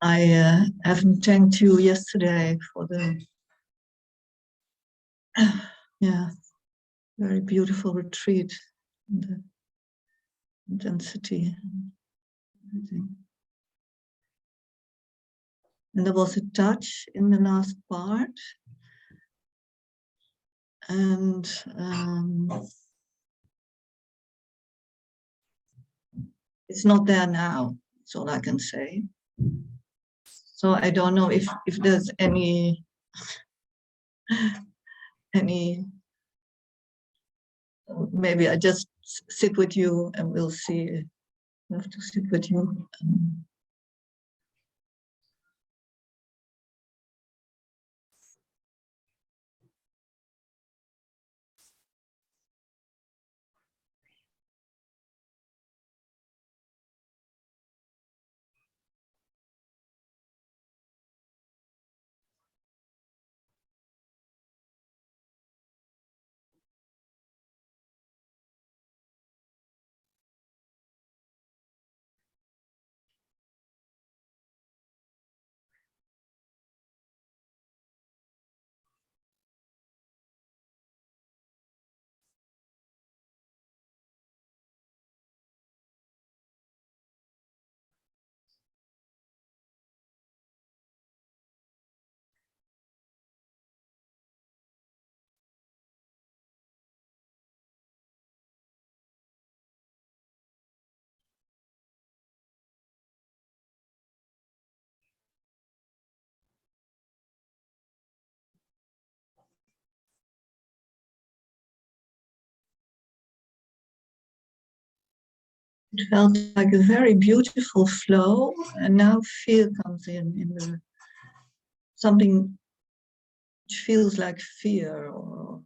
I haven't thanked you yesterday for the very beautiful retreat, and the intensity, and everything. And there was a touch in the last part, and it's not there now. That's all I can say. So I don't know if there's any maybe I just sit with you and we'll see. I have to sit with you. It felt like a very beautiful flow, and now fear comes in the something which feels like fear, or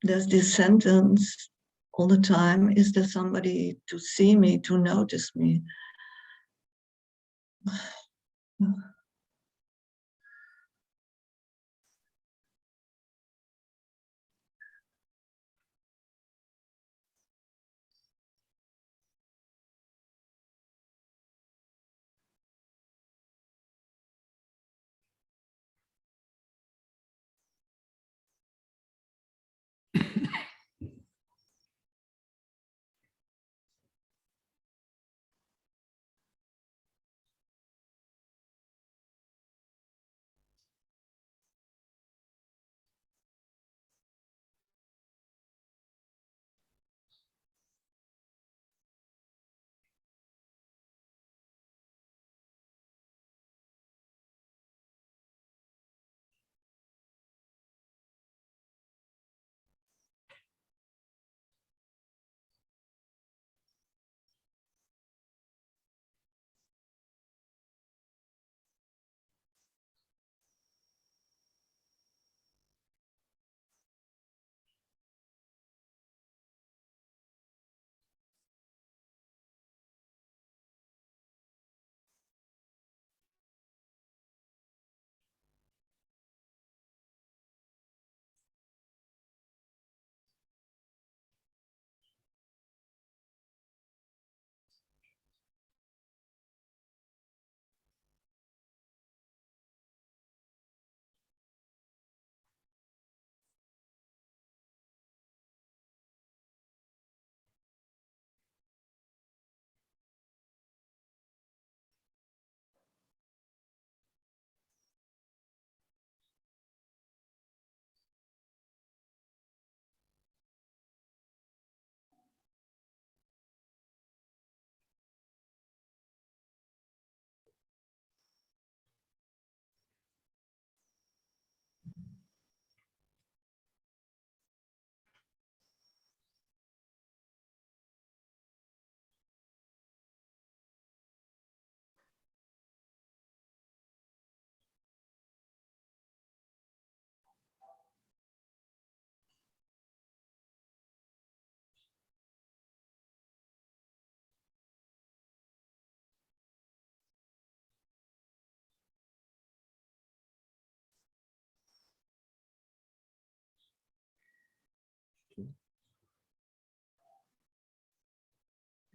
there's this sentence all the time: is there somebody to see me, to notice me?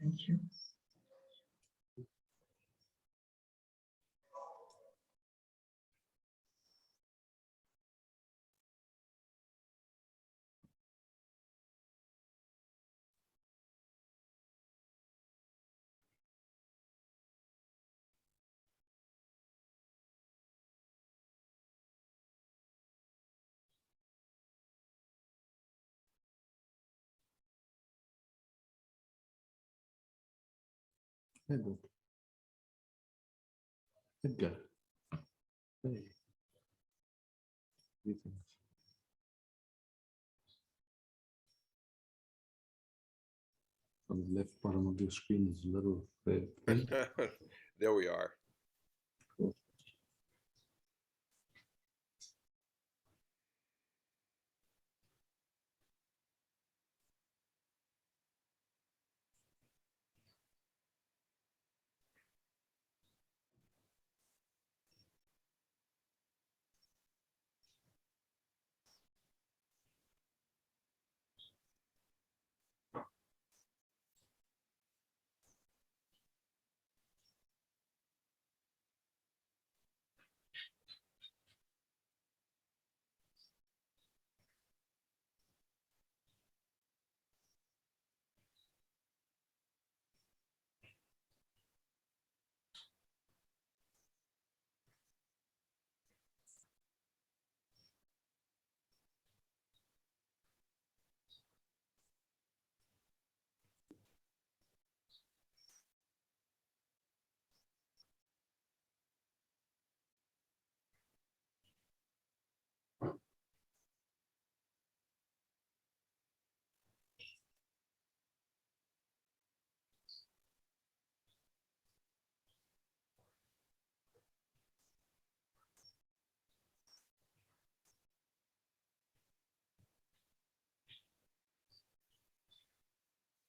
Thank you. حلو. ابقى on the left bottom of your screen is a little red bell. There we are.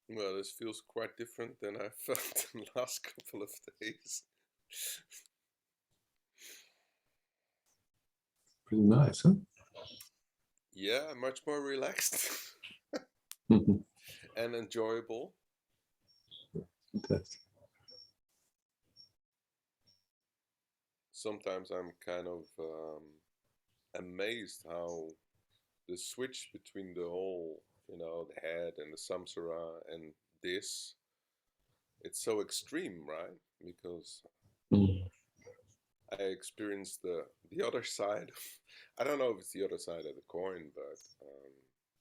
Well, this feels quite different than I felt in the last couple of days. Pretty nice, huh? Yeah, much more relaxed and enjoyable. Fantastic. Sometimes I'm kind of amazed how the switch between the whole, the head and the samsara and this, it's so extreme, right? Because Mm. I experienced the other side. I don't know if it's the other side of the coin, but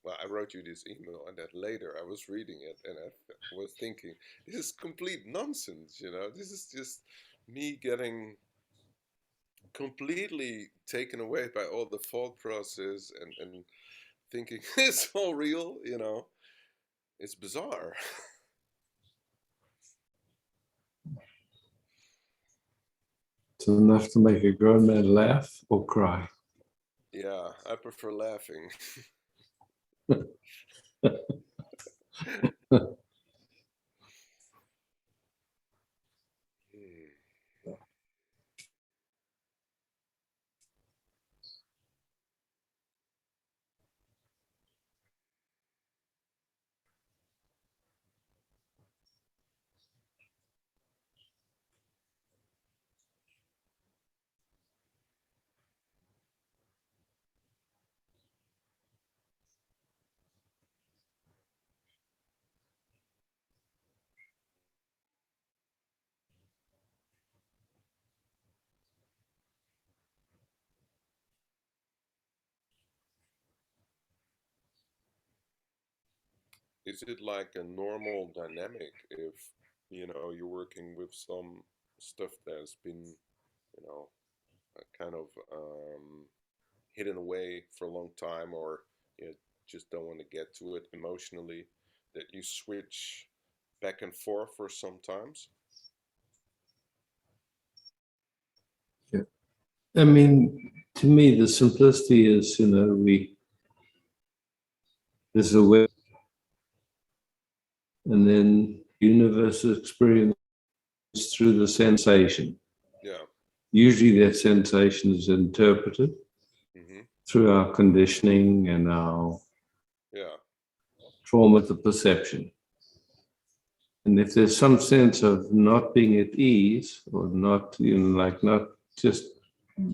well, I wrote you this email, and that later I was reading it, and I was thinking, this is complete nonsense. This is just me getting completely taken away by all the thought process and thinking it's all real. It's bizarre. It's enough to make a grown man laugh or cry. Yeah, I prefer laughing. Hmm. Is it like a normal dynamic if you're working with some stuff that's been you know kind of hidden away for a long time, or you just don't want to get to it emotionally, that you switch back and forth for sometimes? Yeah. I mean, to me, the simplicity is, there's a way, and then universe is experienced through the sensation. Yeah. Usually that sensation is interpreted Mm-hmm. through our conditioning and our Yeah. trauma to perception. And if there's some sense of not being at ease or not, like not just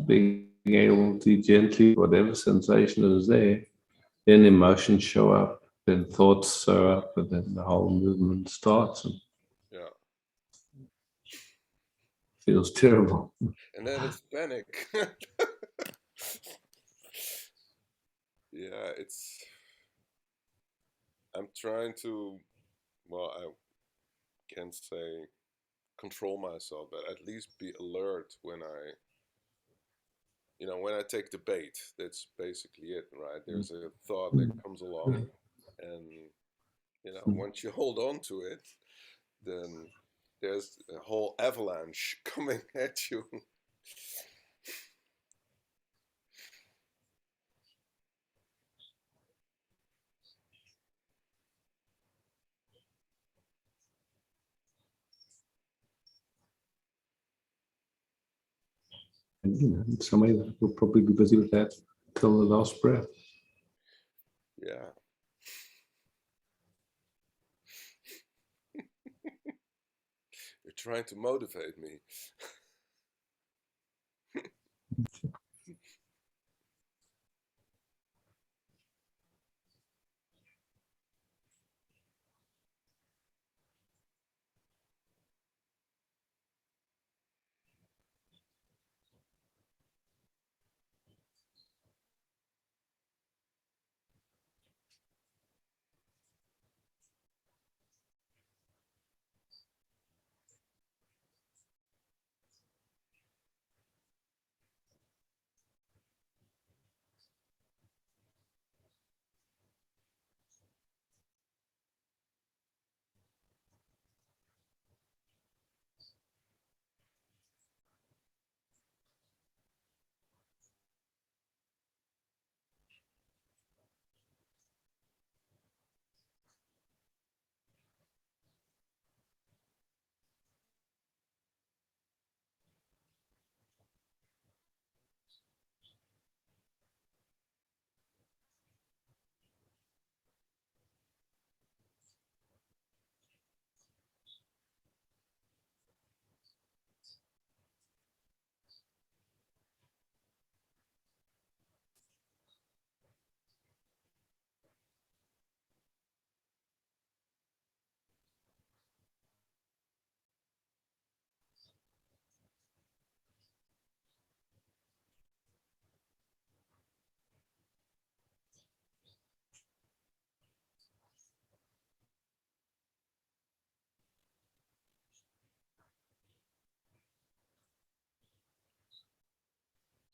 being able to gently, whatever sensation is there, then emotions show up, then thoughts show up, and then the whole movement starts and Yeah. feels terrible. And then it's panic. Yeah, I'm trying to, well, I can't say control myself, but at least be alert when I take the bait. That's basically it, right? There's a thought that comes along, and once you hold on to it, then there's a whole avalanche coming at you. And somebody will probably be busy with that till the last breath. Yeah. You're trying to motivate me.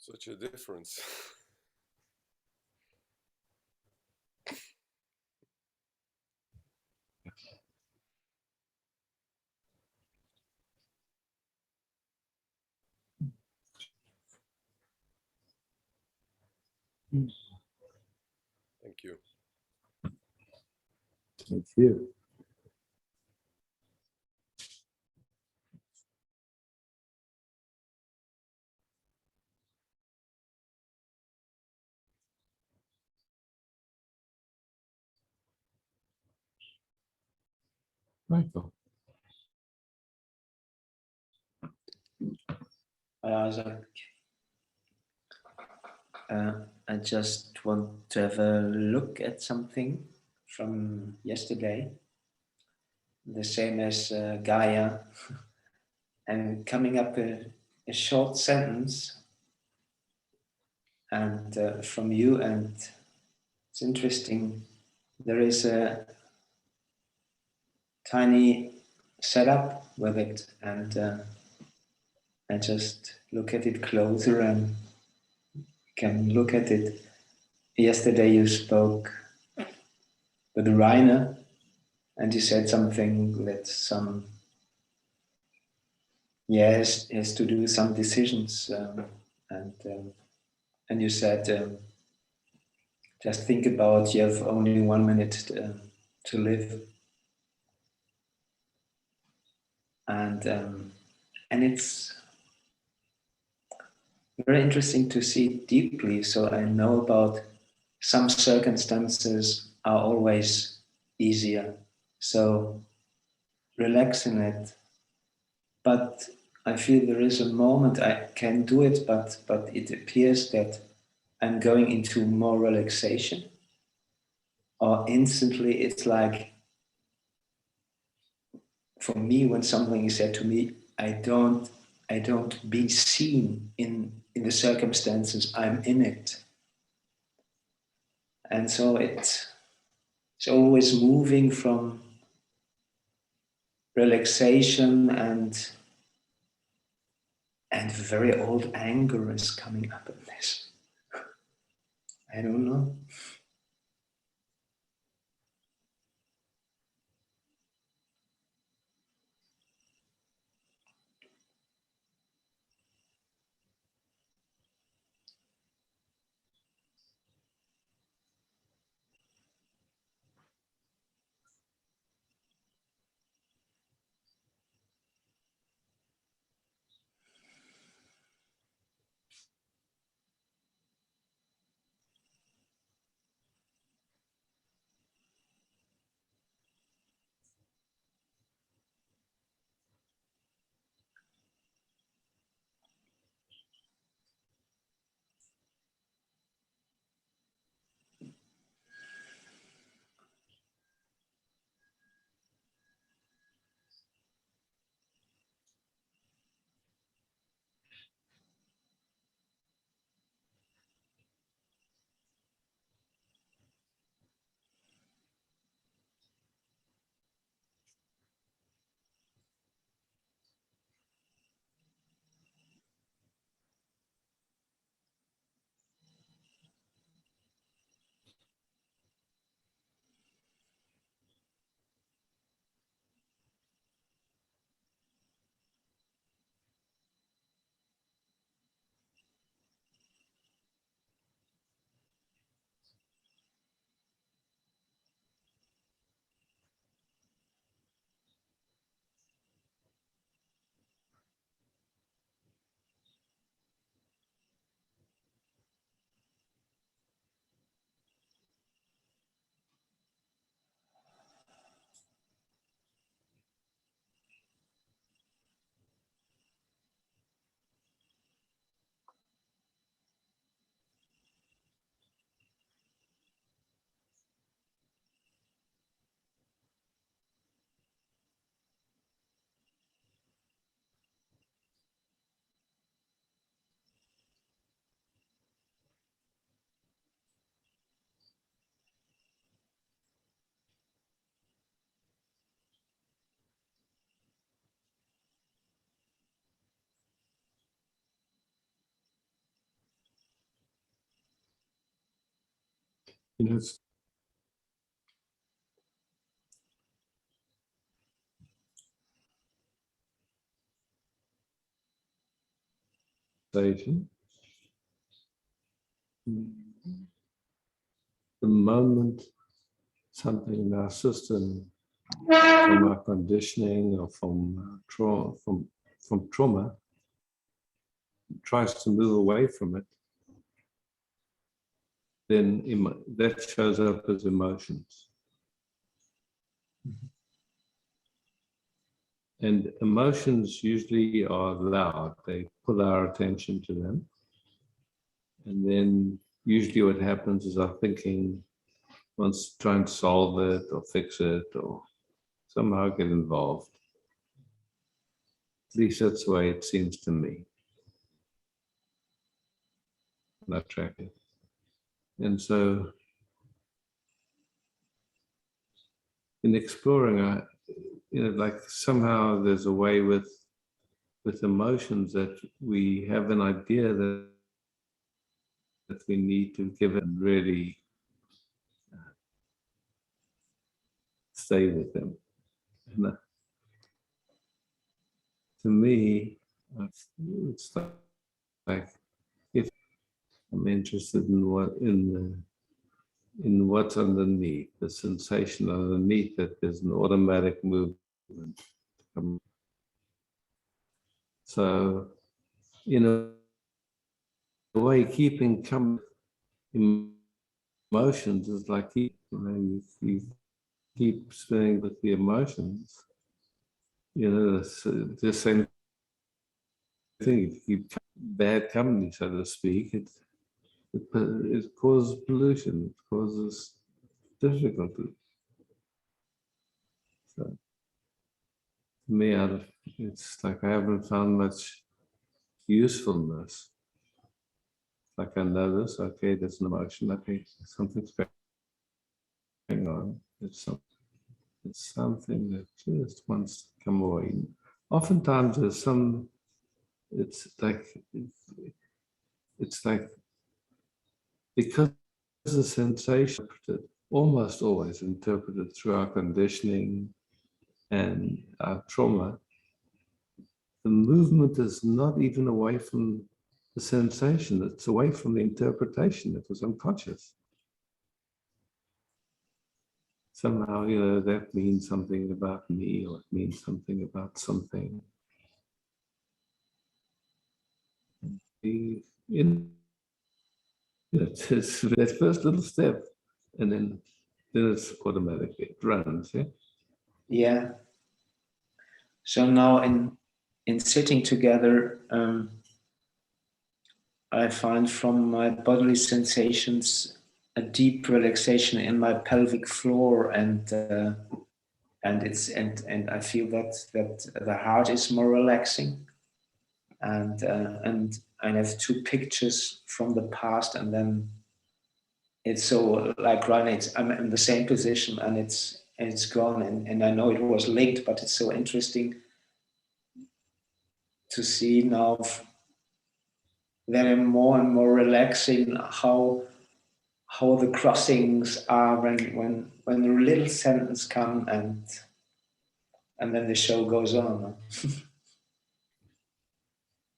Such a difference. Thank you. Thank you. Michael. Isaac, I just want to have a look at something from yesterday, the same as Gaia, and coming up a short sentence and from you, and it's interesting. There is a tiny setup with it, and I just look at it closer and can look at it. Yesterday you spoke with Rainer, and you said something that has to do some decisions, and you said just think about you have only 1 minute to live, and it's very interesting to see deeply. So I know about some circumstances are always easier, so relax in it. But I feel there is a moment I can do it, but it appears that I'm going into more relaxation, or instantly it's like, for me, when something is said to me, I don't be seen in the circumstances, I'm in it. And so it's always moving from relaxation, and very old anger is coming up in this. I don't know. It's station. The moment something in our system, from our conditioning or from trauma, tries to move away from it, then that shows up as emotions. And emotions usually are loud. They pull our attention to them. And then usually what happens is our thinking wants to try and solve it or fix it or somehow get involved. At least that's the way it seems to me. Not tracking. And so in exploring, like somehow there's a way with emotions that we have an idea that we need to give it and really stay with them. And to me, it's like if I'm interested in what's underneath, the sensation underneath that there's an automatic movement. So, in a way, keeping emotions is like you keep staying with the emotions. The same thing. If you keep bad company, so to speak, it causes pollution. It causes difficulty. So, to me, it's like I haven't found much usefulness. Like I know this, okay, there's an emotion, okay, something's going on. It's something that just wants to come away. Oftentimes there's it's like because the sensation almost always interpreted through our conditioning and our trauma, the movement is not even away from the sensation, it's away from the interpretation that was unconscious. Somehow, that means something about me, or it means something about something. It's that first little step, and then it's automatic, it runs, yeah? Yeah. So now in sitting together, I find from my bodily sensations a deep relaxation in my pelvic floor, and I feel that the heart is more relaxing, and I have two pictures from the past, and then it's so like right, I'm in the same position, and it's gone, and I know it was linked, but it's so interesting to see now that I'm more and more relaxing how the crossings are when the little sentence come, and then the show goes on.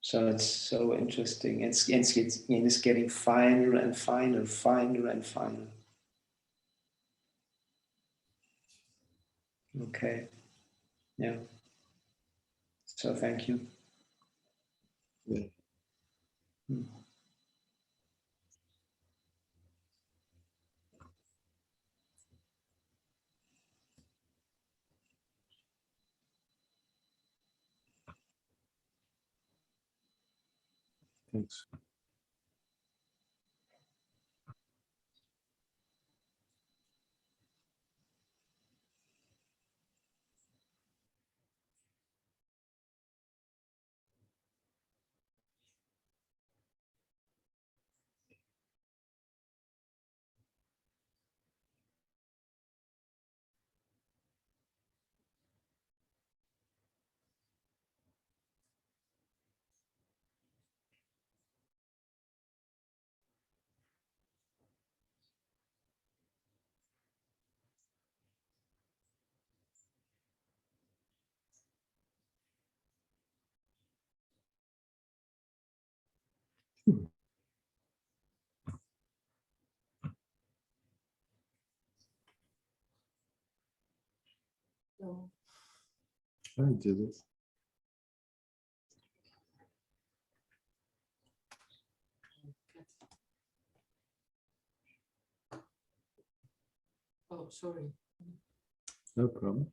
So it's so interesting. It's getting finer and finer, finer and finer. Okay. Yeah. So thank you. Yeah. Mm. Thanks. No. I did it. Oh, sorry. No problem.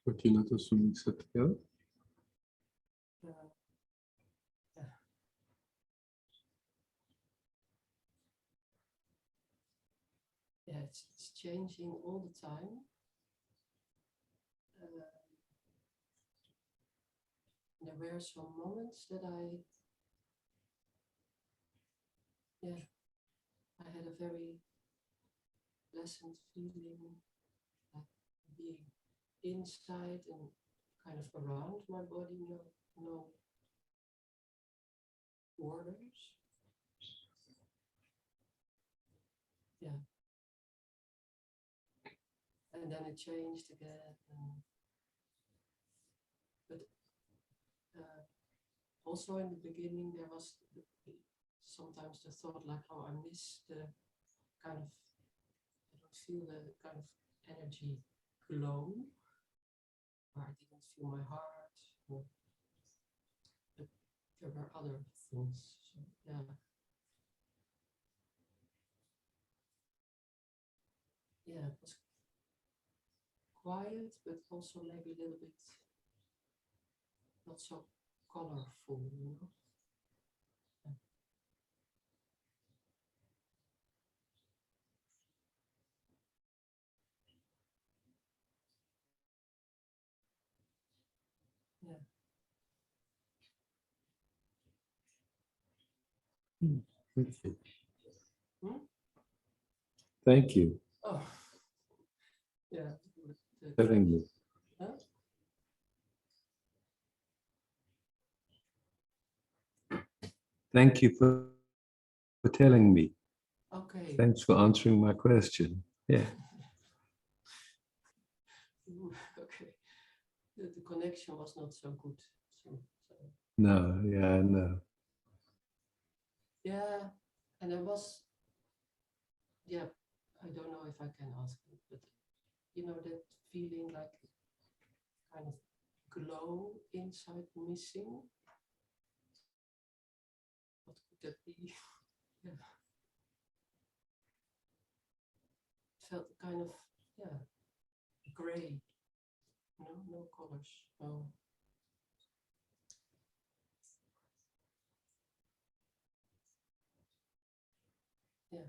Continue notre soumis Shapiro. uh, yeah. Yeah, it's changing all the time. There were some moments that I had a very pleasant feeling, like being inside and kind of around my body, no borders. Yeah. And then it changed again. But also in the beginning, there was sometimes the thought like, oh, I miss the kind of, I don't feel the kind of energy glow, or I didn't feel my heart. But there were other things. So, yeah. Yeah, it was quiet, but also maybe a little bit not so colorful, you know. Yeah. Thank you. Hmm? Thank you Oh, yeah. for telling me. Huh? Thank you for telling me. Okay. Thanks for answering my question. Yeah. Okay. The connection was not so good. So. No, yeah, no. Yeah, and I was, yeah, I don't know if I can ask it, but you know that feeling like kind of glow inside missing? What could that be? Yeah. It felt kind of, yeah, gray. No colors. No. Yeah.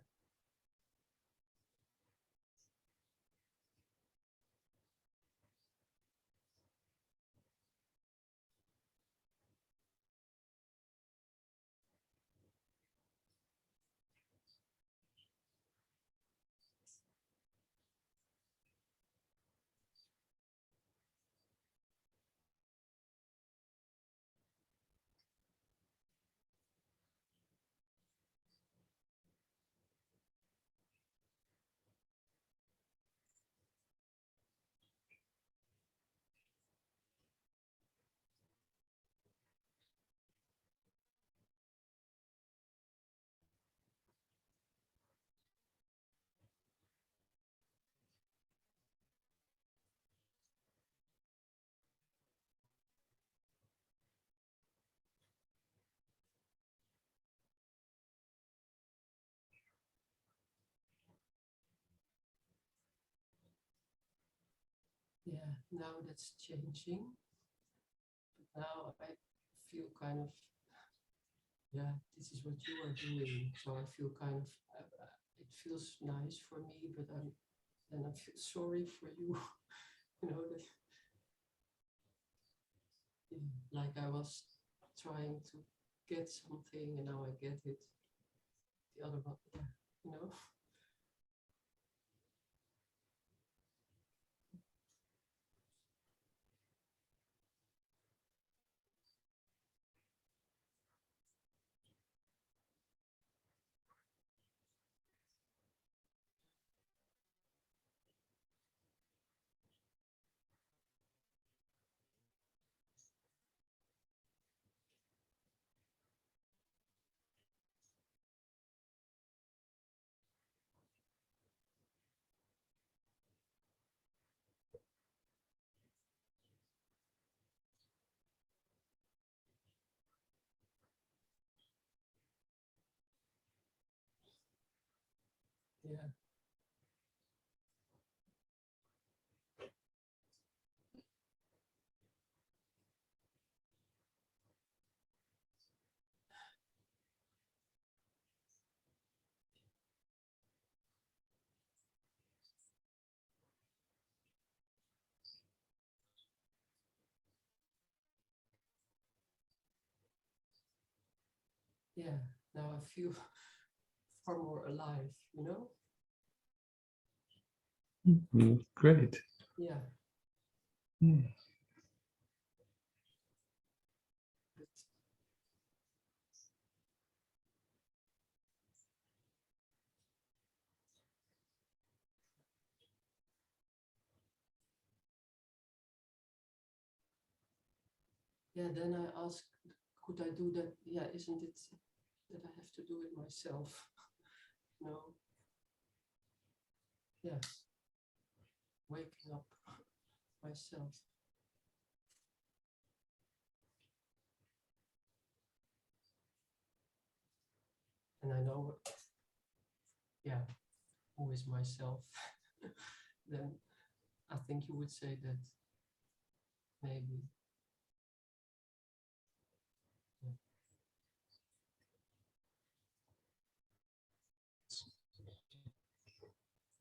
Yeah, now that's changing. But now I feel kind of, yeah, this is what you are doing. So I feel kind of, it feels nice for me, but then I feel sorry for you. You know, that, like I was trying to get something and now I get it. The other one, yeah, you know. yeah, now I feel far more alive, you know? Great. Yeah. Mm. But yeah, then I ask, could I do that? Yeah, isn't it that I have to do it myself? No. Yeah. Waking up myself. And I know, yeah, who is myself? Then I think you would say that maybe. Yeah.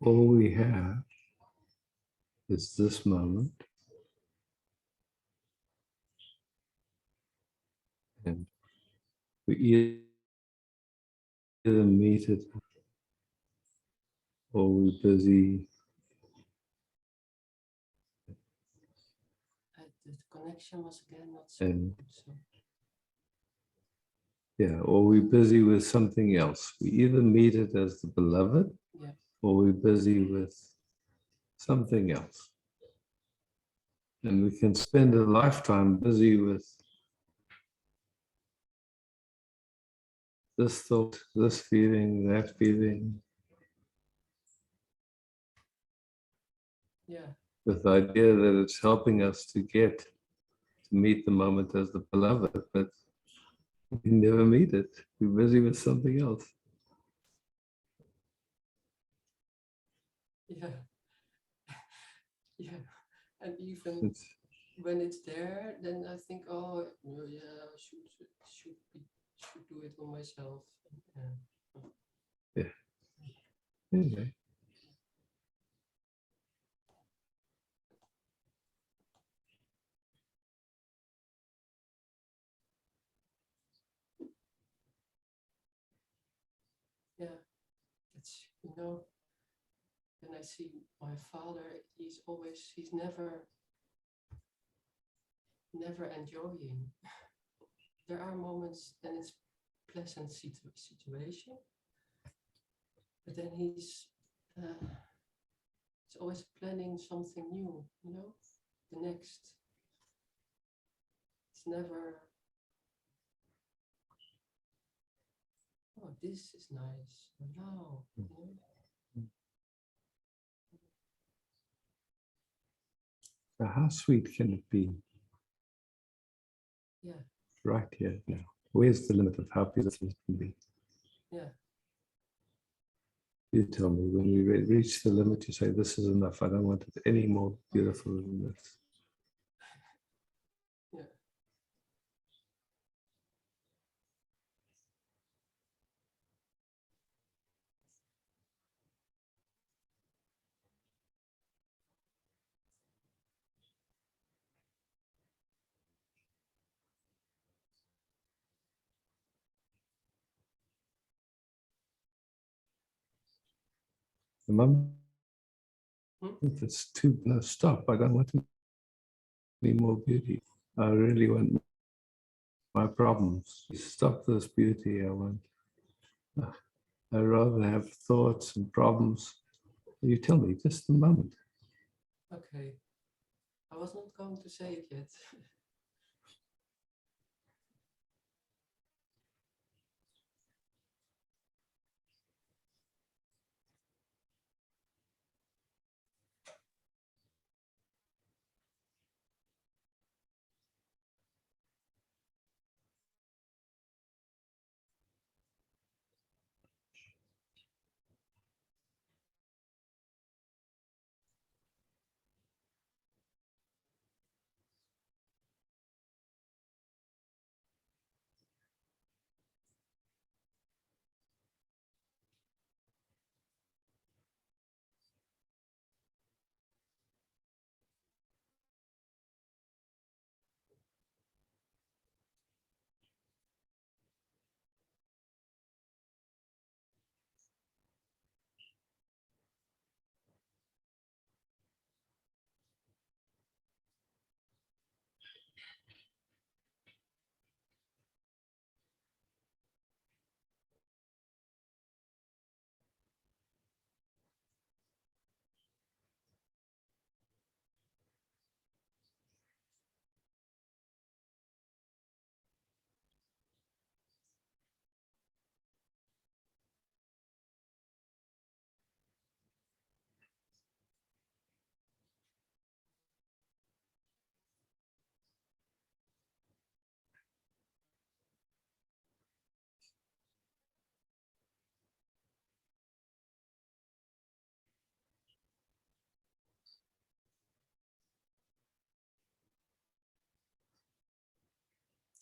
All we have is this moment, and we either meet it or we're busy. The connection was again not so And good. So yeah, or we're busy with something else. We either meet it as the beloved, yeah, or we're busy with something else. And we can spend a lifetime busy with this thought, this feeling, that feeling, yeah, with the idea that it's helping us to get to meet the moment as the beloved, but we never meet it. We're busy with something else. yeah, yeah. And even It's, when it's there, then I think, oh no, yeah, I should do it on myself. yeah. Anyway, Yeah, it's when I see my father, he's never enjoying. There are moments and it's pleasant situation, but then he's always planning something new, the next. It's never, oh, this is nice. Wow, so how sweet can it be yeah, right here now? Where's the limit of how beautiful it can be? yeah, You tell me, when we reach the limit, you say, this is enough. I don't want it any more beautiful than this. yeah, The moment hmm? it's too, no, stop. I don't want any more beauty. I really want my problems. Stop this beauty. I rather have thoughts and problems. You tell me just a moment. Okay. I was not going to say it yet.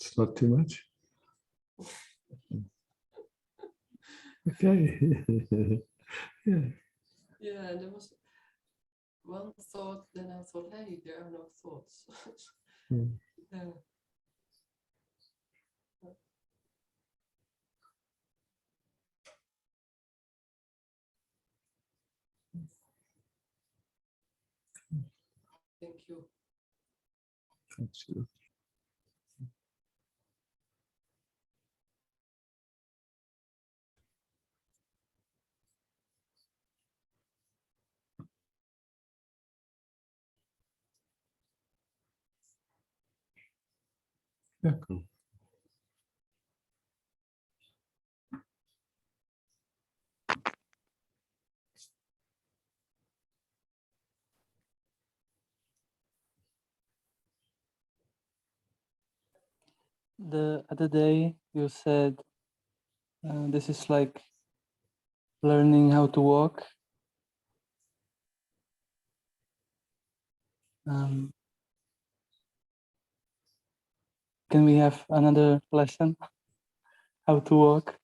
It's not too much. Okay. Yeah. Yeah, there was one thought, then I thought, hey, there are no thoughts. Hmm. Yeah. Thank you. Absolutely. Yeah, cool. The other day you said this is like learning how to walk. Can we have another lesson? How to walk?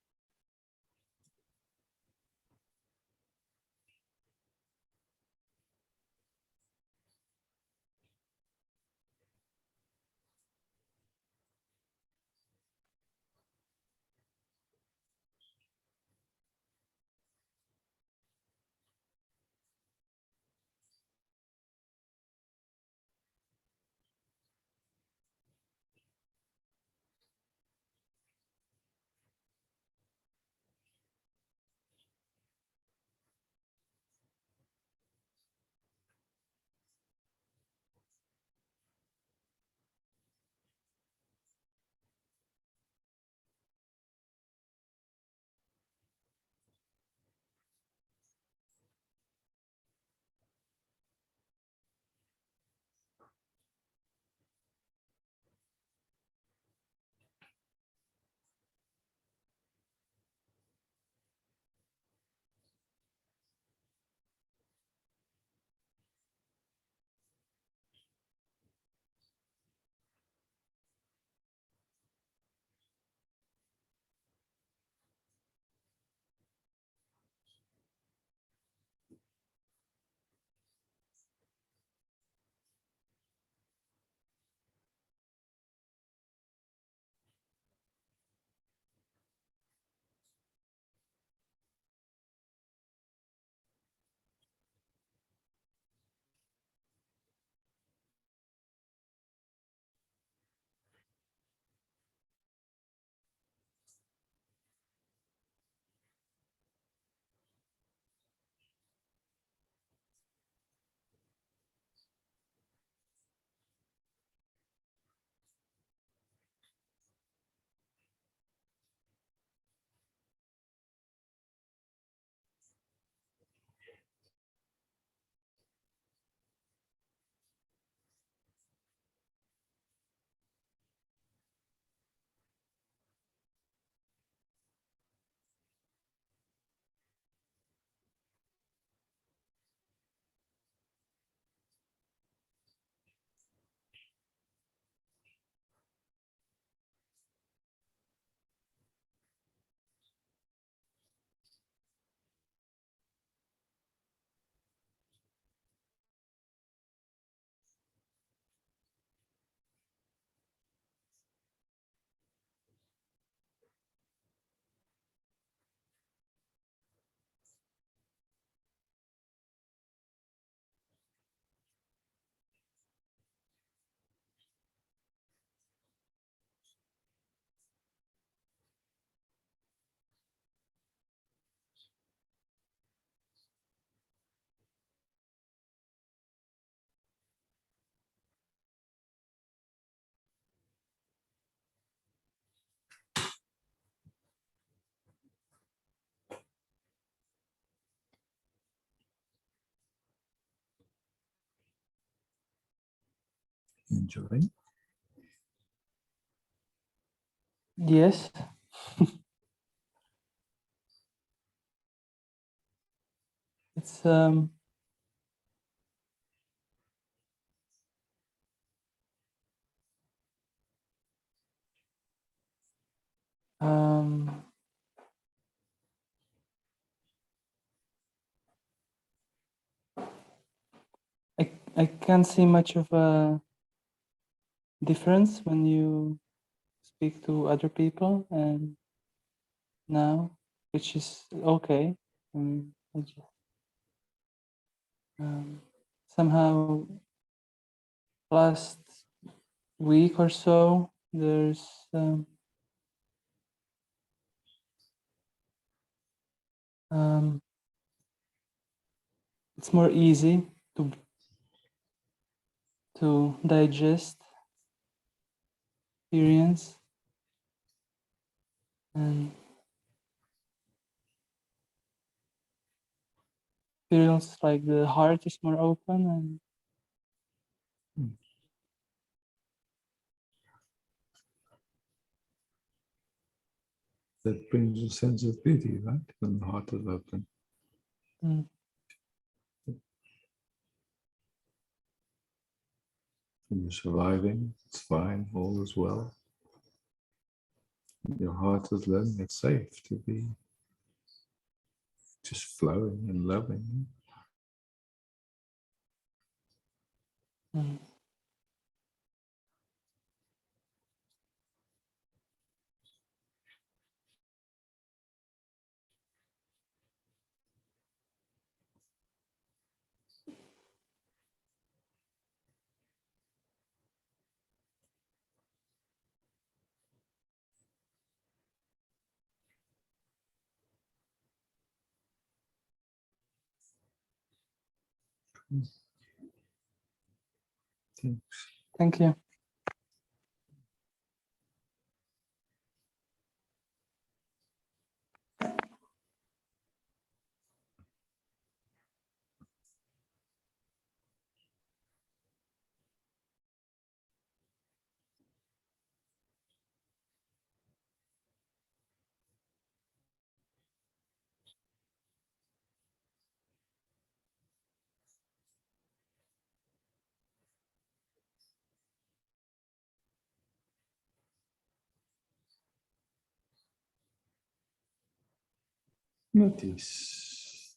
Enjoy. Yes. It's I can't see much of a difference when you speak to other people and now, which is okay. I just, somehow last week or so, there's it's more easy to digest experience and feels like the heart is more open and That brings a sense of beauty, right? When the heart is open. mm, And you're surviving, it's fine, all is well. Your heart is learning it's safe to be just flowing and loving. mm. Thanks. Thank you. Notice.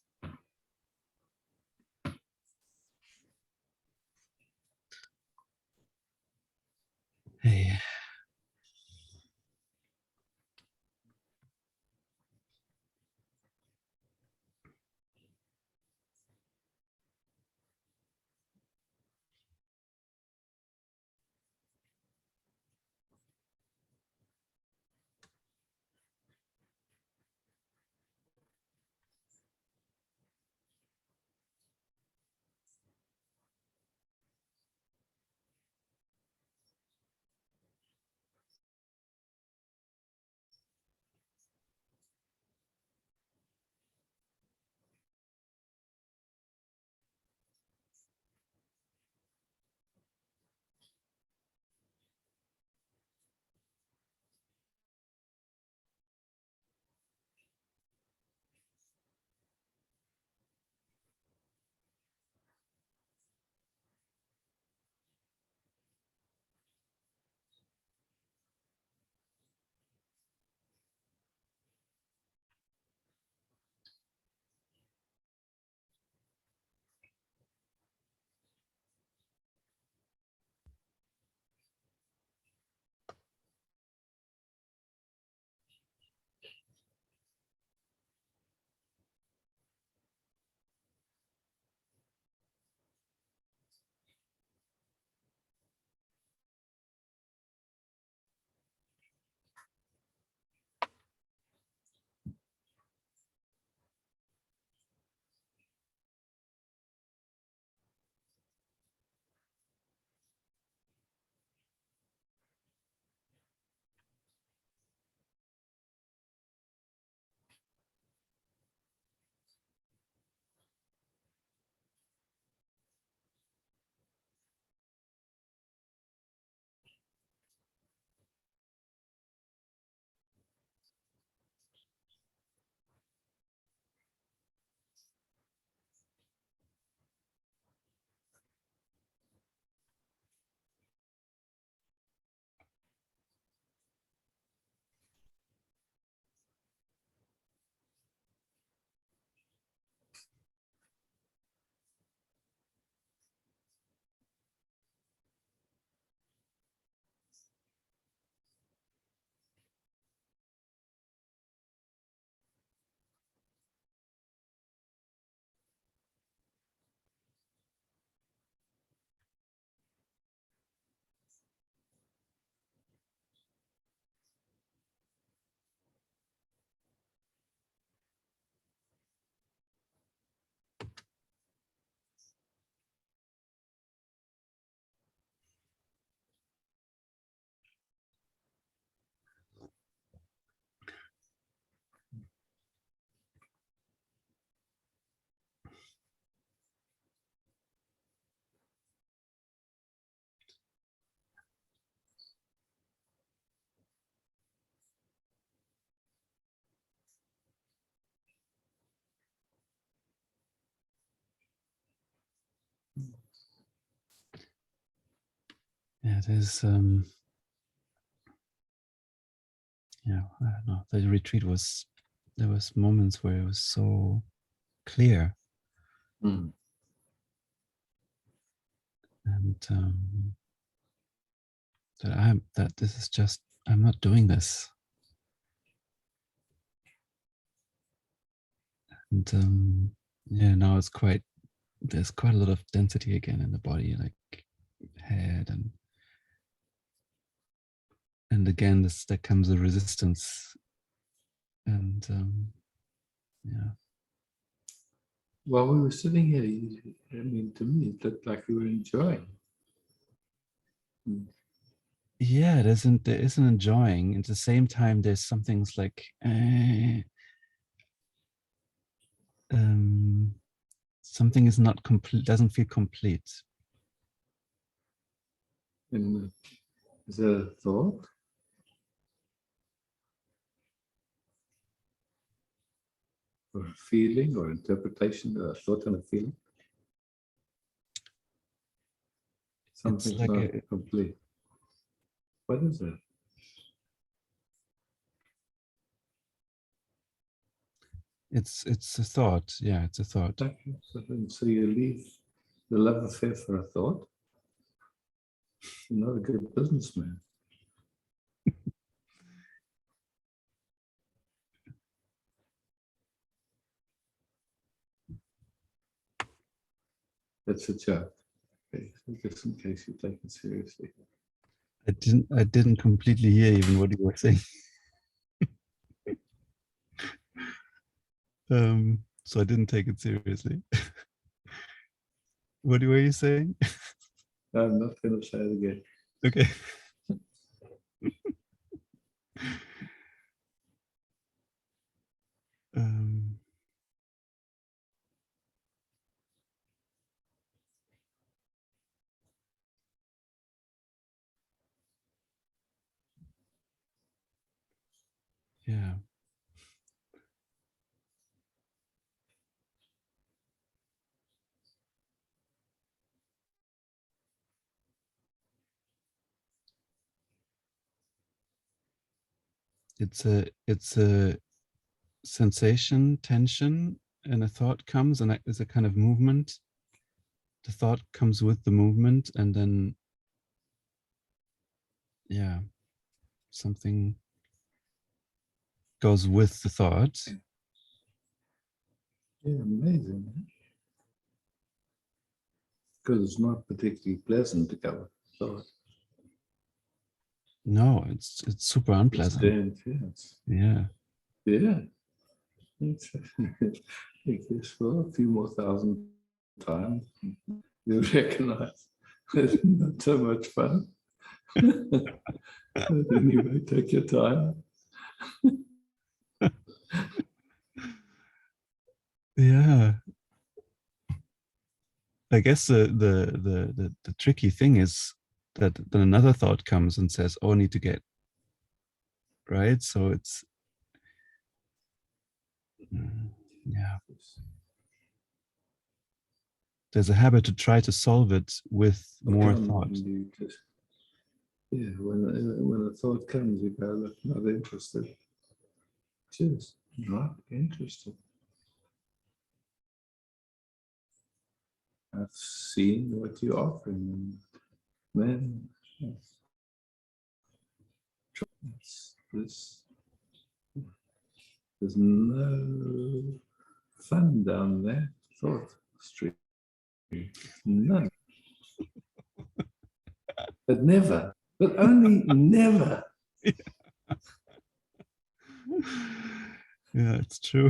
Hey. yeah, there's yeah, I don't know. The retreat there was moments where it was so clear, Mm. and that this is just, I'm not doing this, and yeah, now there's quite a lot of density again in the body, like head, and again there comes a resistance, and yeah. While we were sitting here, I mean, to me, it looked like you were enjoying. Mm. Yeah, there isn't enjoying. At the same time, there's some things like something is not complete, doesn't feel complete. And is there a thought? Or a feeling or interpretation, a thought and a feeling? Something's like not complete. What is it? It's a thought. Yeah, it's a thought. So you leave the love affair for a thought? You're not a good businessman. That's a joke. Okay, so just in case you take it seriously. I didn't completely hear even what you were saying. So I didn't take it seriously. What were you saying? I'm not going to say it again. Okay. um, yeah. It's a sensation, tension, and a thought comes, and it's a kind of movement. The thought comes with the movement, and then yeah, something goes with the thought. Yeah, amazing. Because it's not particularly pleasant to go. So No, it's super it's unpleasant. dense, yes. Yeah. Yeah. It's, it's for a few more thousand times. You recognize it's not so much fun. But anyway, take your time. Yeah. I guess the tricky thing is that then another thought comes and says, "Oh, I need to get right." So it's yeah. There's a habit to try to solve it with more thought. You just, yeah, when a thought comes, you go, look, not interested. Just not interested. I've seen what you're offering, and then this, there's no fun down there. Thought street, none. But never, but only never. Yeah, it's true.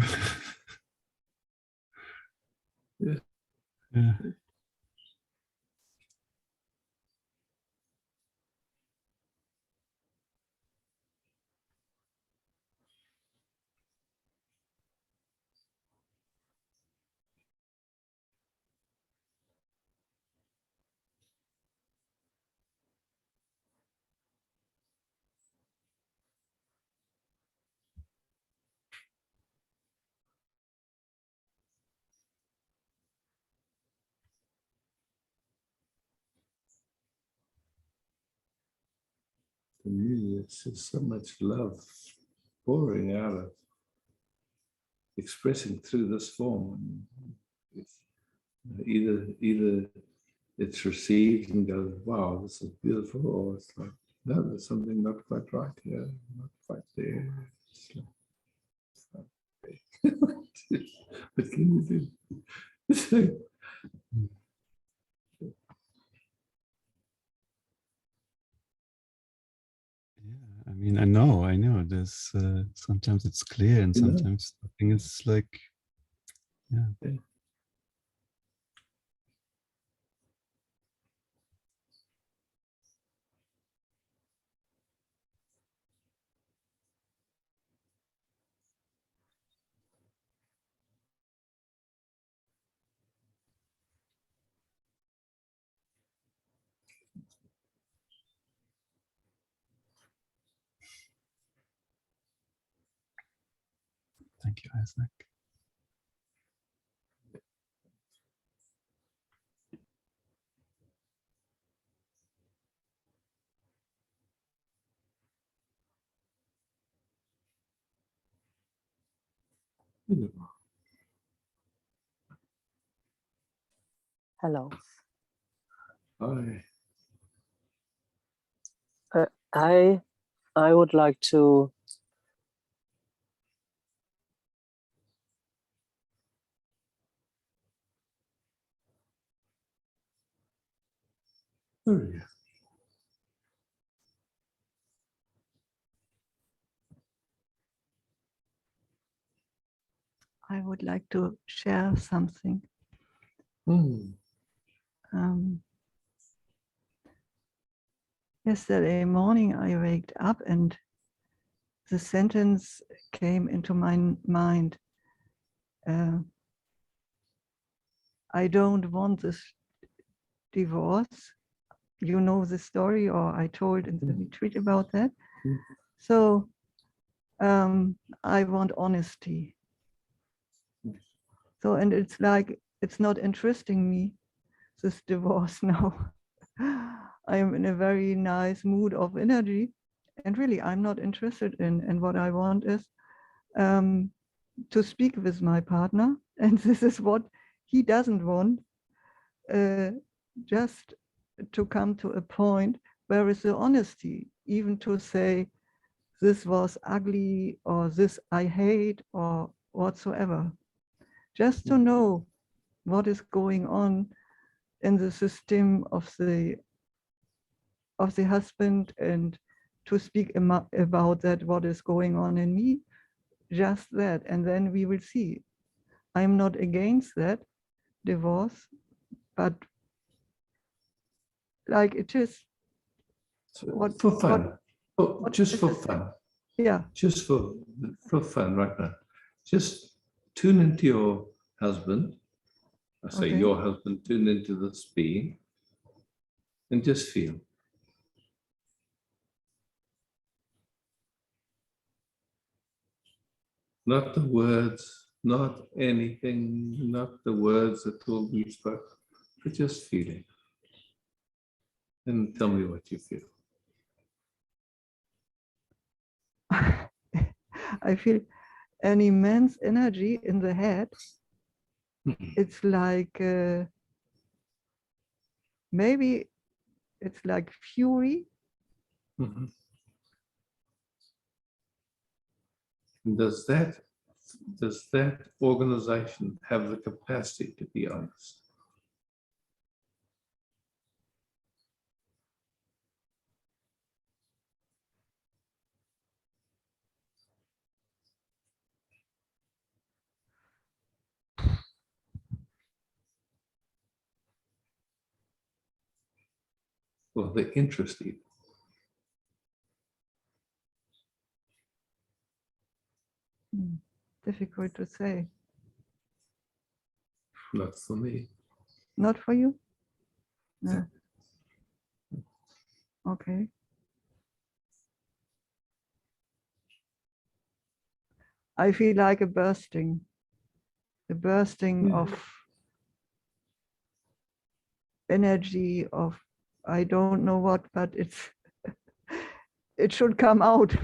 Yeah. Yeah. For me, it's just so much love pouring out of expressing through this form. It's either it's received and goes, wow, this is beautiful, or it's like, no, there's something not quite right here, not quite there. It's like, what can you do? Yeah, I mean, I know. There's sometimes it's clear, and sometimes the thing is like, yeah. Thank you, Isaac. Hello. Hi. I would like to I would like to share something. Yesterday morning, I waked up and the sentence came into my mind. I don't want this divorce. You know the story, or I told in the retreat about that. So I want honesty. So, and it's like, it's not interesting me, this divorce now. I am in a very nice mood of energy. And really, I'm not interested in, and what I want is to speak with my partner. And this is what he doesn't want, just to come to a point where is the honesty, even to say, this was ugly, or this I hate, or whatsoever. Just to know what is going on in the system of the husband, and to speak about that, what is going on in me, just that, and then we will see. I'm not against that divorce, but like it is what for fun. Just for it? fun. Yeah. Just for fun right now. Just tune into your husband. I say Okay. your husband, tune into this being and just feel. Not the words, not anything, not the words that will be spoken, but just feeling. And tell me what you feel. I feel an immense energy in the head. It's like, maybe it's like fury. Mhm. Does that organization have the capacity to be honest? Well, the interest even. Difficult to say. Not for me. Not for you? No. Okay. I feel like a bursting of energy, of I don't know what, but it's it should come out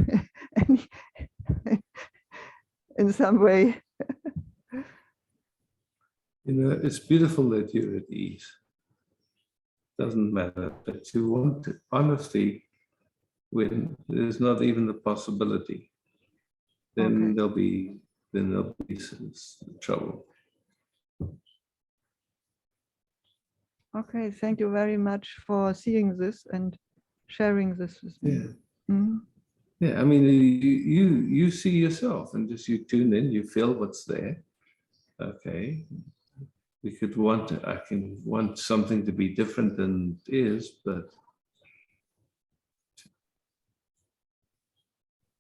in some way. You know, it's beautiful that you're at ease. Doesn't matter, but you want honesty when there's not even the possibility. Then Okay. there'll be some trouble. Okay, thank you very much for seeing this and sharing this with me. Yeah. Mhm. Yeah, I mean, you see yourself and just you tune in, you feel what's there. Okay. I can want something to be different than it is, but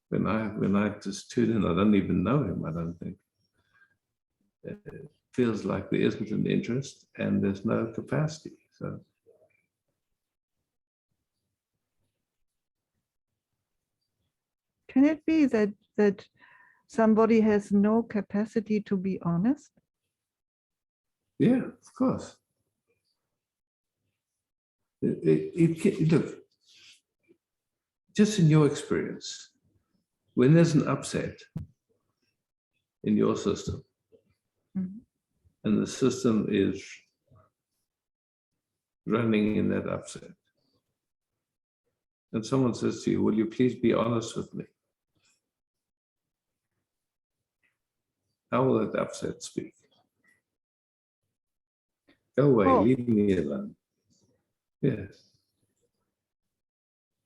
when I just tune in, I don't even know him, I don't think. It feels like there isn't an interest and there's no capacity. So Can it be that somebody has no capacity to be honest? yeah, of course. Look, just in your experience, when there's an upset in your system, Mhm. and the system is running in that upset, and someone says to you, will you please be honest with me? How will that upset speak? Go away, Oh. leave me alone. Yes.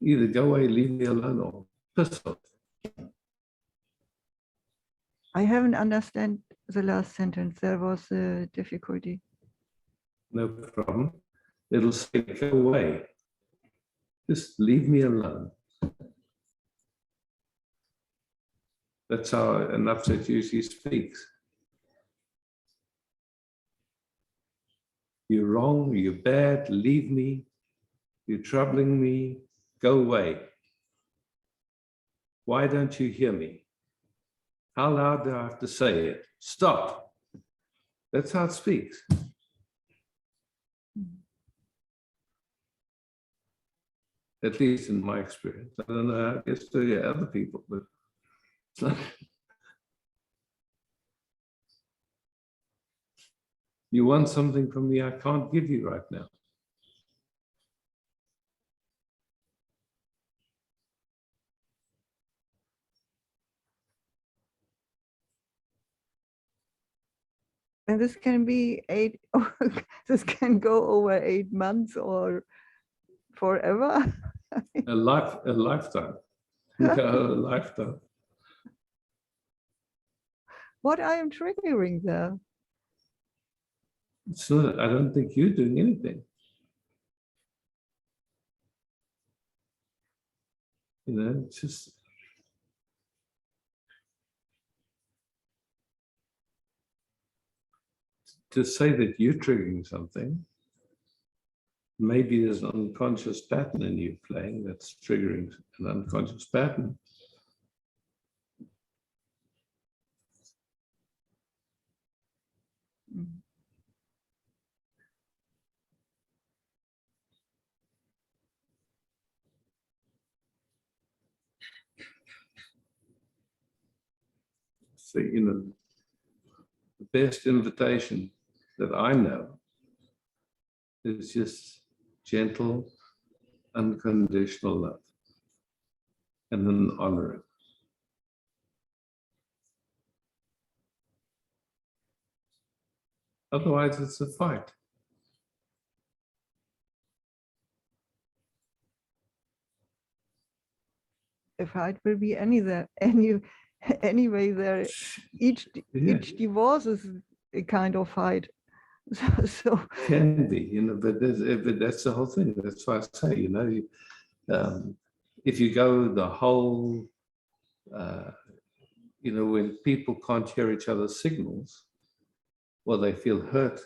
Either go away, leave me alone, or piss off. I haven't understand the last sentence. There was a difficulty. No problem. It'll say, go away. Just leave me alone. That's how an upset usually speaks. You're wrong, you're bad, leave me, you're troubling me, go away. Why don't you hear me? How loud do I have to say it? Stop. That's how it speaks. At least in my experience. I don't know how it gets to other people, but it's not. You want something from me I can't give you right now. And this can be this can go over 8 months or forever. A lifetime. A lifetime. What I am triggering there? It's not, I don't think you're doing anything. You know, it's just to say that you're triggering something. Maybe there's an unconscious pattern in you playing that's triggering an unconscious pattern. Mhm. So, you know, the best invitation that I know is just gentle, unconditional love, and then honor it. Otherwise, it's a fight. If it will be anyway, there each divorce is a kind of fight. So Can be, you know, but that's the whole thing. That's why I say, you know, if you go the whole, you know, when people can't hear each other's signals, well, they feel hurt.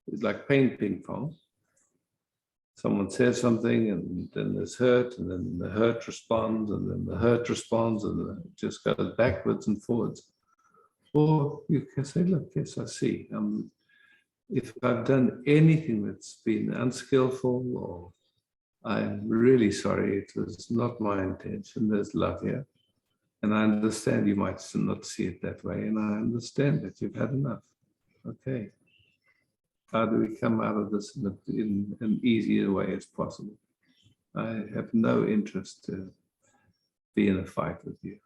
It's like ping pong. Someone says something and then there's hurt, and then the hurt responds, and then the hurt responds, and it just goes backwards and forwards. Or you can say, look, yes, I see. If I've done anything that's been unskillful or I'm really sorry. It was not my intention. There's love here. And I understand you might not see it that way. And I understand that you've had enough. Okay. How do we come out of this in an easier way as possible? I have no interest to be in a fight with you.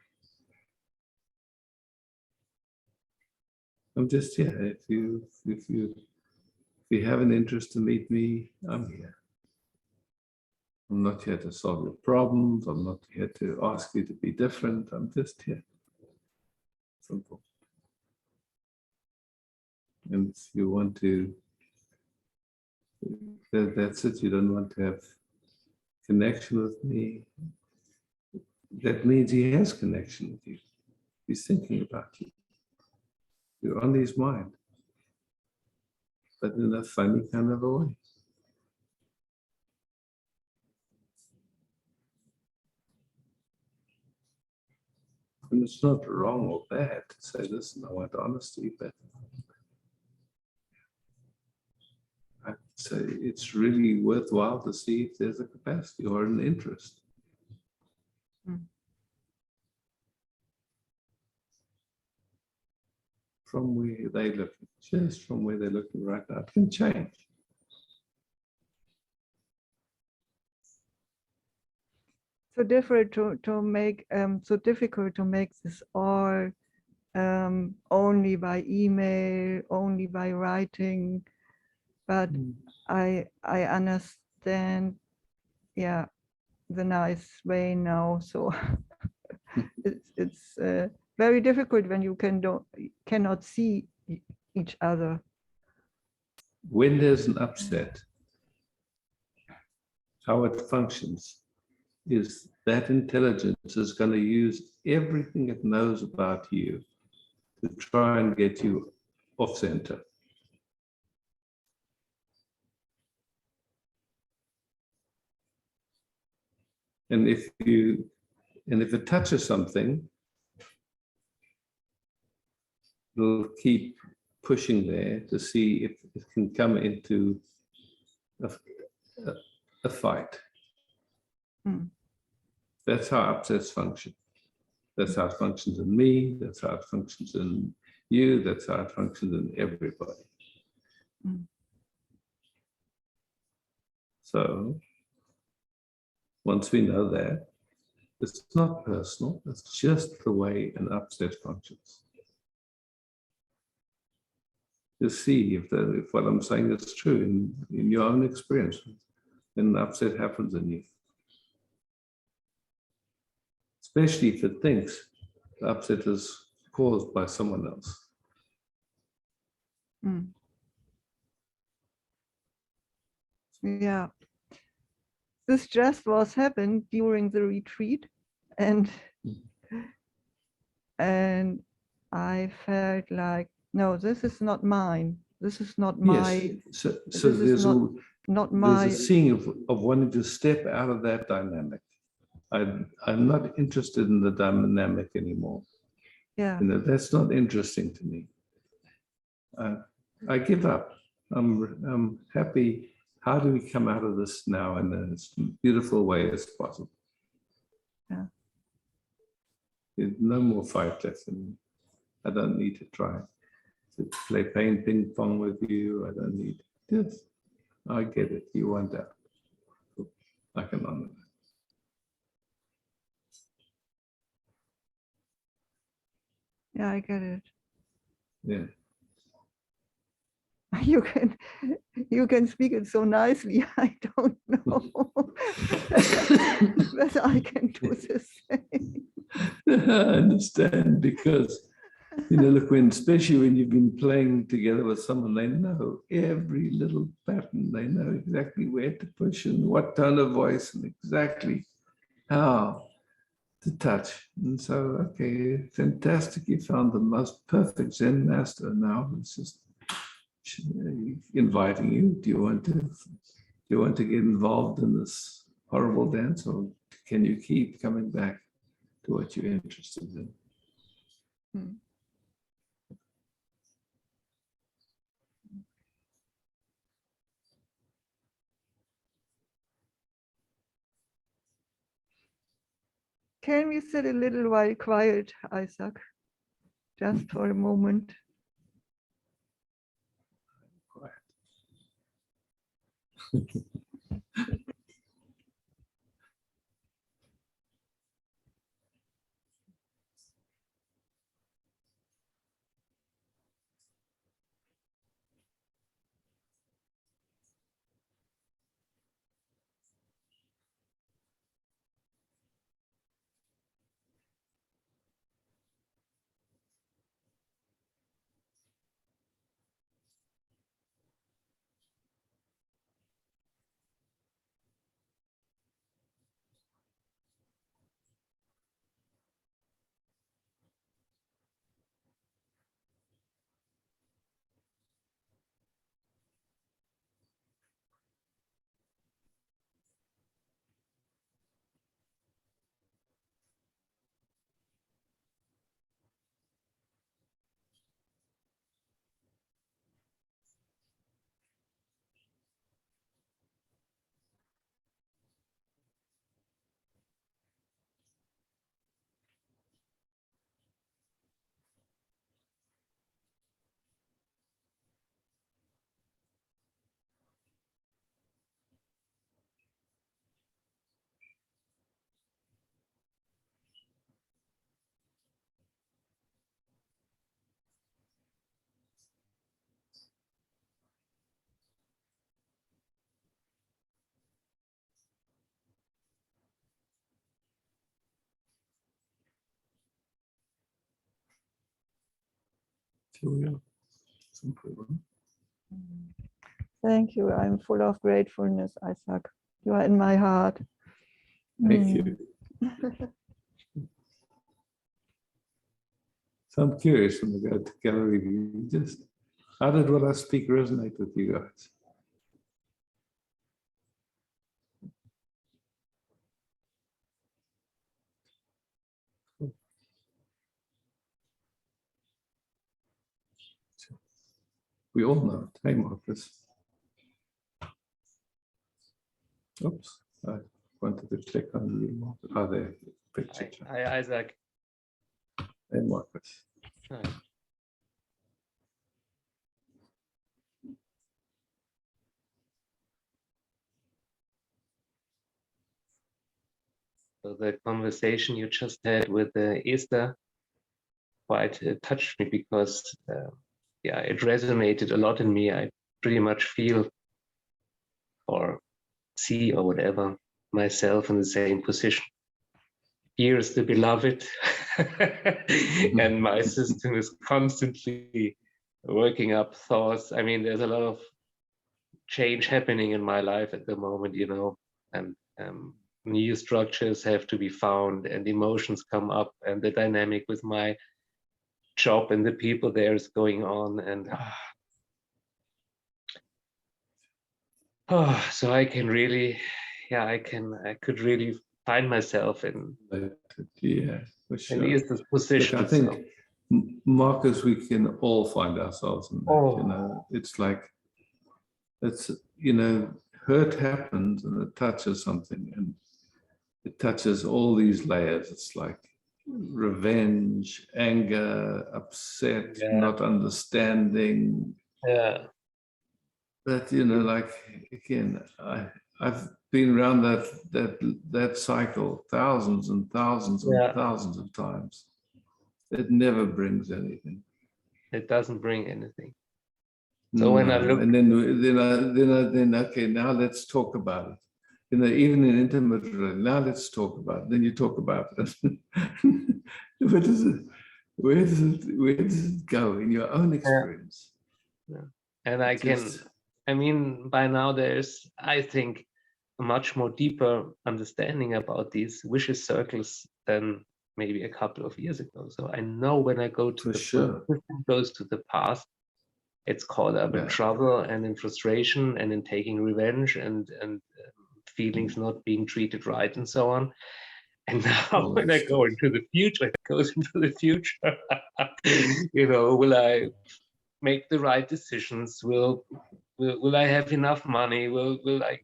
I'm just here. If you have an interest to meet me, I'm here. I'm not here to solve your problems. I'm not here to ask you to be different. I'm just here. Simple. And if you want to, that's it. You don't want to have connection with me. That means he has connection with you. He's thinking about you. You're on his mind, but in a funny kind of a way. And it's not wrong or bad to say, listen, I want honesty, but I'd say it's really worthwhile to see if there's a capacity or an interest. From where they look, just from where they're looking right now, it can change. So difficult to make this all only by email, only by writing, but I understand, yeah, the nice way now. So it's very difficult when you cannot see each other. When there's an upset, how it functions is that intelligence is going to use everything it knows about you to try and get you off center. And if it touches something, it'll keep pushing there to see if it can come into a fight. That's how upsets function. That's how it functions in me. That's how it functions in you. That's how it functions in everybody. So once we know that, it's not personal. It's just the way an upset functions. To see if what I'm saying is true in your own experience when an upset happens in you. Especially if it thinks the upset is caused by someone else. Yeah, this just was happened during the retreat, and I felt like, no, this is not mine. This is not my. Yes. So there's not my. There's a seeing of wanting to step out of that dynamic. I'm not interested in the dynamic anymore. Yeah. You know, that's not interesting to me. I give up. I'm happy. How do we come out of this now in as beautiful way as possible? Yeah. There's no more fight left in me. I don't need to try to play ping pong with you. I don't need this. I get it. You want that. I can honor that. Yeah, I get it. Yeah. You can speak it so nicely. I don't know whether I can do the same. I understand, because you know, look, especially when you've been playing together with someone, they know every little pattern. They know exactly where to push and what tone of voice and exactly how to touch. And so, okay, fantastic. You found the most perfect Zen master now. It's just inviting you. Do you want to get involved in this horrible dance, or can you keep coming back to what you're interested in? Can we sit a little while quiet, Isaac? Just for a moment. Thank you. I'm full of gratefulness, Isaac. You are in my heart. Thank you. So I'm curious when we go to gallery view, just how did what I speak resonate with you guys? We all know it. Hey, Marcus. Oops, I wanted to click on you, Marcus. Oh, there, picture. Hi, Isaac. Hey, Marcus. Hi. So the conversation you just had with Esther quite touched me because, yeah, it resonated a lot in me. I pretty much feel or see or whatever myself in the same position. Here is the beloved, and my system is constantly working up thoughts. I mean, there's a lot of change happening in my life at the moment, you know, and new structures have to be found and emotions come up and the dynamic with my job and the people there is going on. And so I can really, yeah, I could really find myself in, Yeah, for sure. in Esther's position. Look, I think, Marcus, we can all find ourselves in that, you know, it's like, it's, you know, hurt happens and it touches something and it touches all these layers. It's like revenge, anger, upset, not understanding. Yeah. But, you know, like, again, I've been around that cycle thousands and thousands and thousands of times. It never brings anything. It doesn't bring anything. So when I look, and then okay, now let's talk about it. You know, even in intimate relations, now let's talk about it. Then you talk about it. Where does it go in your own experience? Yeah. And I can, I mean, by now there's, I think, a much more deeper understanding about these vicious circles than maybe a couple of years ago. So I know when I go to goes to the past, it's caught up in trouble and in frustration and in taking revenge and feelings not being treated right and so on. And now when I go into the future, it goes into the future. You know, will I make the right decisions? Will I have enough money? Will I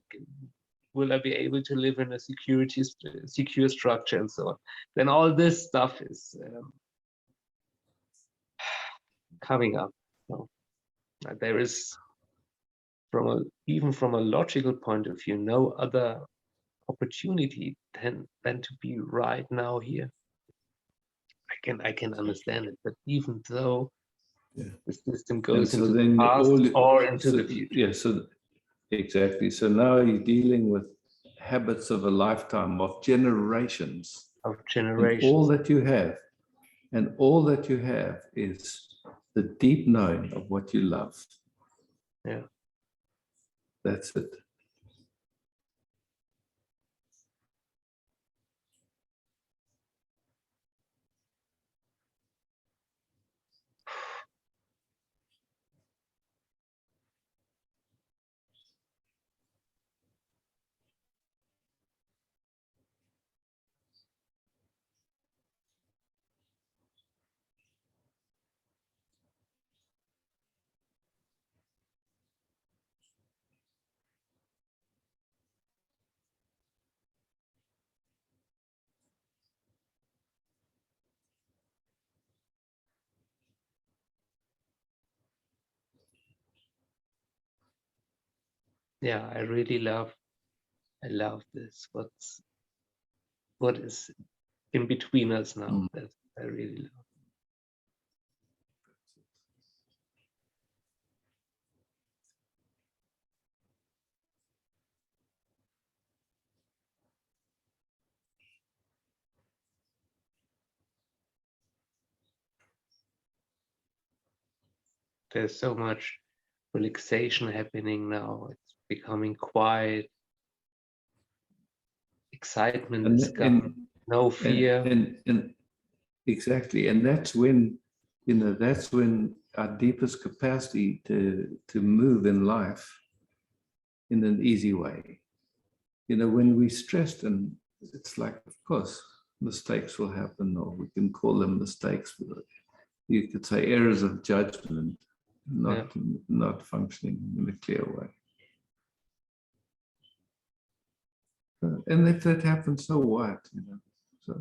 will I be able to live in a secure structure and so on. Then all this stuff is coming up. So there is, even from a logical point of view, no other opportunity than to be right now here. I can understand it, but even though the system And goes so into the then past or into so, the future. yeah, so exactly. So now you're dealing with habits of a lifetime, of generations. Of And generations. all that you have is the deep knowing of what you love. Yeah. That's it. Yeah, I really love this. What is in between us now? That I really love. There's so much relaxation happening now. It's becoming quiet. Excitement is gone. No fear. And exactly. And that's when, that's when our deepest capacity to move in life in an easy way. When we're stressed, and it's like, of course, mistakes will happen, or we can call them mistakes. You could say errors of judgment, not functioning in a clear way. And if that happens, so what? So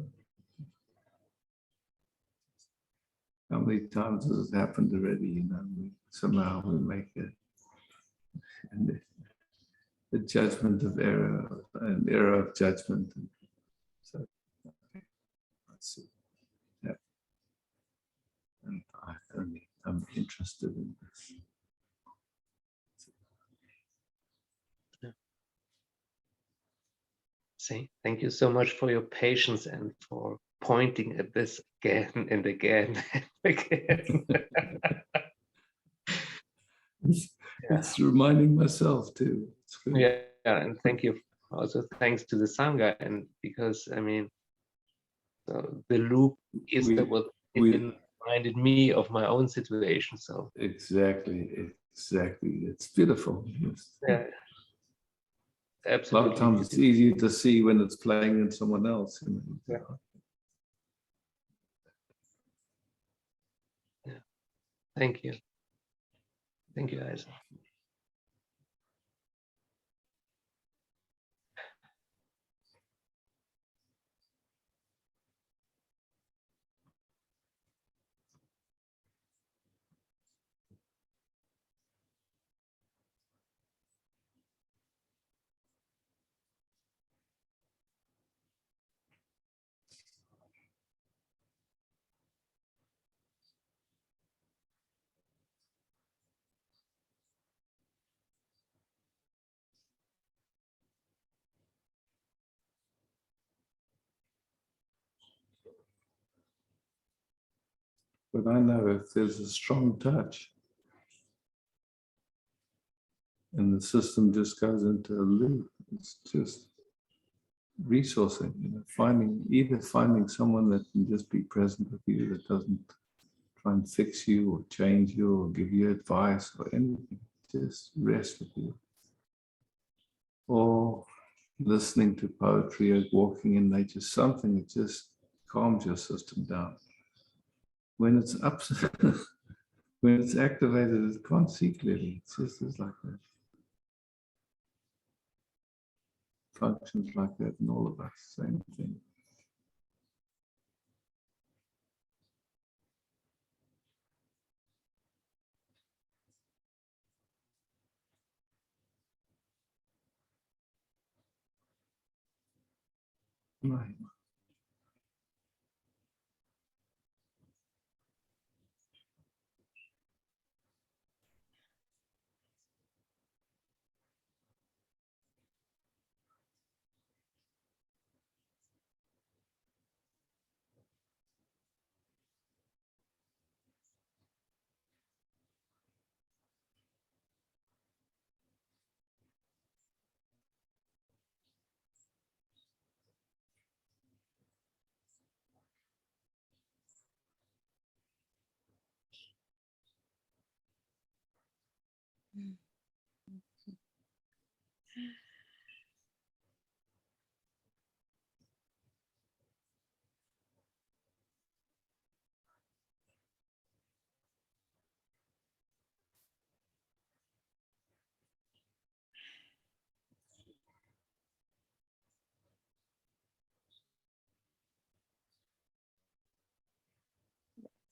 how many times has it happened already? Somehow we make it, and the judgment of error, an error of judgment. So let's see. Yeah. And I'm interested in this. Thank you so much for your patience and for pointing at this again and again and again. It's reminding myself too. It's good. Yeah, and thank you. Also, thanks to the Sangha, and because so the loop is what it reminded me of my own situation. So exactly, it's beautiful. Yeah, absolutely. A lot of times it's easier to see when it's playing in someone else. Yeah. Yeah. Thank you, Isaac. But I know if there's a strong touch and the system just goes into a loop, it's just resourcing, finding someone that can just be present with you, that doesn't try and fix you or change you or give you advice or anything, just rest with you. Or listening to poetry or walking in nature, something that just calms your system down. When it's up, when it's activated, it can't see clearly. It's just like that. functions like that in all of us, same thing. Right.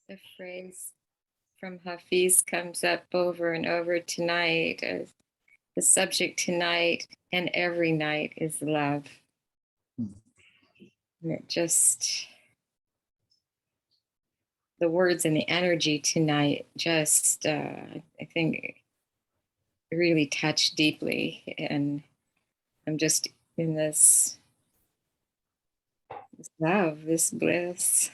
The phrase from Hafiz comes up over and over tonight. The subject tonight and every night is love. And it just, the words and the energy tonight just, I think, really touch deeply. And I'm just in this love, this bliss.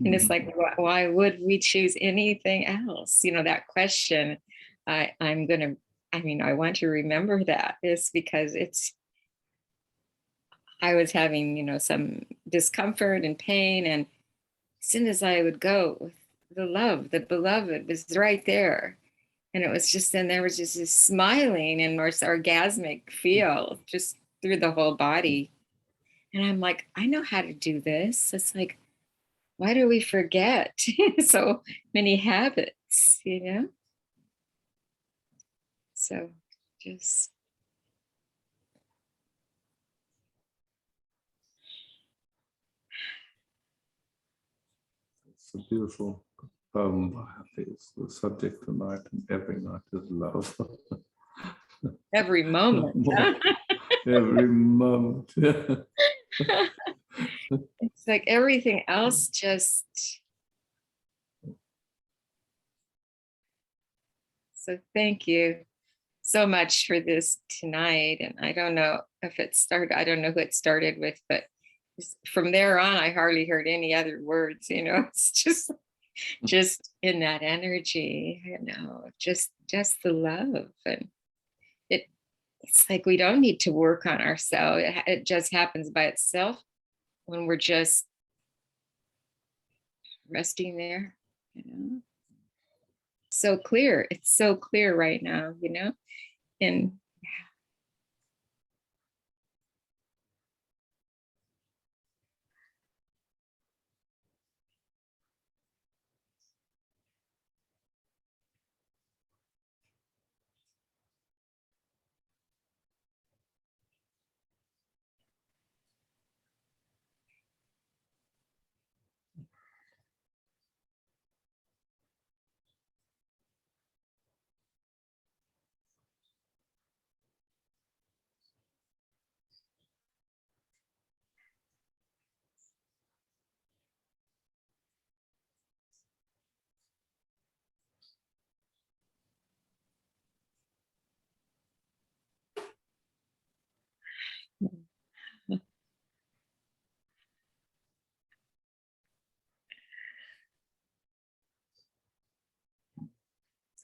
And it's like, why would we choose anything else? You know, that question, I want to remember that is because I was having, some discomfort and pain. And as soon as I would go, the love, the beloved was right there. And it was just, then there was just this smiling and more orgasmic feel just through the whole body. And I'm like, I know how to do this. It's like, why do we forget so many habits, So just. It's a beautiful poem by Hafiz. The subject tonight and every night is love. Every moment. Every moment. It's like everything else just. So thank you so much for this tonight. And I don't know if it started, I don't know who it started with, but from there on, I hardly heard any other words, it's just in that energy, just the love. And it's like, we don't need to work on ourselves. It just happens by itself when we're just resting there, So clear. It's so clear right now, and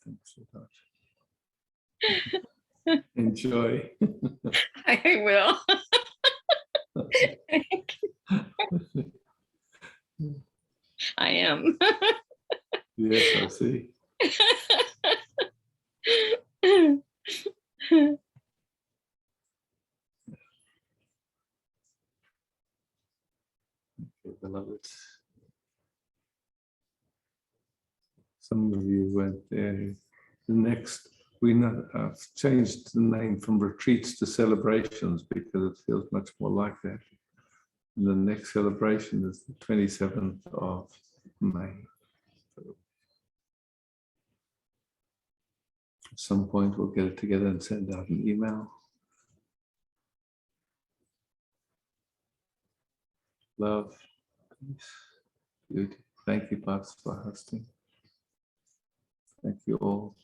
Thanks so much. Enjoy. I will. I am. Yes, I see. Okay, beloved. Some of you went there. The next I've changed the name from retreats to celebrations because it feels much more like that. And the next celebration is the 27th of May. So at some point we'll get it together and send out an email. Love, peace, beauty. Thank you, Bas, for hosting. Thank you all.